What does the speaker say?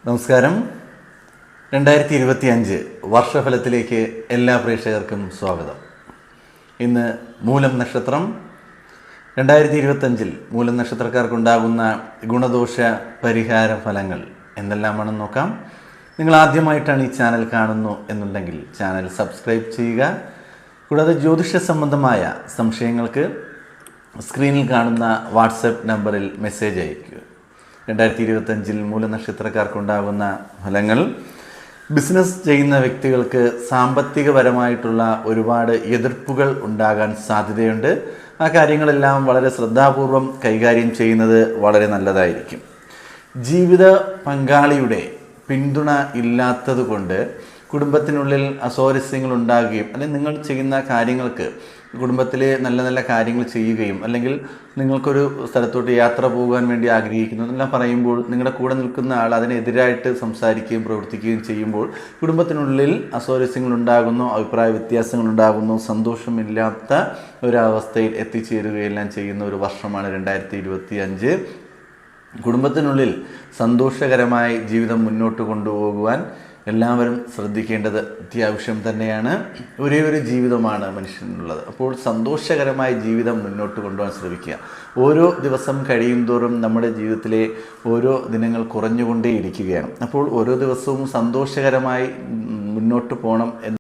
നമസ്കാരം. 2025 വർഷഫലത്തിലേക്ക് എല്ലാ പ്രേക്ഷകർക്കും സ്വാഗതം. ഇന്ന് മൂലം നക്ഷത്രം. 2025 മൂലം നക്ഷത്രക്കാർക്കുണ്ടാകുന്ന ഗുണദോഷ പരിഹാര ഫലങ്ങൾ എന്തെല്ലാമാണെന്ന് നോക്കാം. നിങ്ങൾ ആദ്യമായിട്ടാണ് ഈ ചാനൽ കാണുന്നു എന്നുണ്ടെങ്കിൽ ചാനൽ സബ്സ്ക്രൈബ് ചെയ്യുക. കൂടാതെ ജ്യോതിഷ സംബന്ധമായ സംശയങ്ങൾക്ക് സ്ക്രീനിൽ കാണുന്ന വാട്സപ്പ് നമ്പറിൽ മെസ്സേജ് അയയ്ക്കുക. 2025 മൂല നക്ഷത്രക്കാർക്കുണ്ടാകുന്ന ഫലങ്ങൾ: ബിസിനസ് ചെയ്യുന്ന വ്യക്തികൾക്ക് സാമ്പത്തികപരമായിട്ടുള്ള ഒരുപാട് എതിർപ്പുകൾ ഉണ്ടാകാൻ സാധ്യതയുണ്ട്. ആ കാര്യങ്ങളെല്ലാം വളരെ ശ്രദ്ധാപൂർവം കൈകാര്യം ചെയ്യുന്നത് വളരെ നല്ലതായിരിക്കും. ജീവിത പങ്കാളിയുടെ പിന്തുണ ഇല്ലാത്തത് കൊണ്ട് കുടുംബത്തിനുള്ളിൽ അസ്വാരസ്യങ്ങൾ ഉണ്ടാകുകയും അല്ലെങ്കിൽ നിങ്ങൾ ചെയ്യുന്ന കാര്യങ്ങൾക്ക് കുടുംബത്തിലെ നല്ല നല്ല കാര്യങ്ങൾ ചെയ്യുകയും അല്ലെങ്കിൽ നിങ്ങൾക്കൊരു സ്ഥലത്തോട്ട് യാത്ര പോകാൻ വേണ്ടി ആഗ്രഹിക്കുന്നു എന്നെല്ലാം പറയുമ്പോൾ നിങ്ങളുടെ കൂടെ നിൽക്കുന്ന ആൾ അതിനെതിരായിട്ട് സംസാരിക്കുകയും പ്രവർത്തിക്കുകയും ചെയ്യുമ്പോൾ കുടുംബത്തിനുള്ളിൽ അസ്വാരസ്യങ്ങൾ ഉണ്ടാകുന്നു, അഭിപ്രായ വ്യത്യാസങ്ങൾ ഉണ്ടാകുന്നു, സന്തോഷമില്ലാത്ത ഒരവസ്ഥയിൽ എത്തിച്ചേരുകയെല്ലാം ചെയ്യുന്ന ഒരു വർഷമാണ് 2025. കുടുംബത്തിനുള്ളിൽ സന്തോഷകരമായി ജീവിതം മുന്നോട്ട് കൊണ്ടുപോകുവാൻ എല്ലാവരും ശ്രദ്ധിക്കേണ്ടത് അത്യാവശ്യം തന്നെയാണ്. ഒരേ ഒരു ജീവിതമാണ് മനുഷ്യനുള്ളത്. അപ്പോൾ സന്തോഷകരമായ ജീവിതം മുന്നോട്ട് കൊണ്ടുപോകാൻ ശ്രമിക്കുക. ഓരോ ദിവസം കഴിയും തോറും നമ്മുടെ ജീവിതത്തിലെ ഓരോ ദിനങ്ങൾ കുറഞ്ഞുകൊണ്ടേയിരിക്കുകയാണ്. അപ്പോൾ ഓരോ ദിവസവും സന്തോഷകരമായി മുന്നോട്ട് പോകണം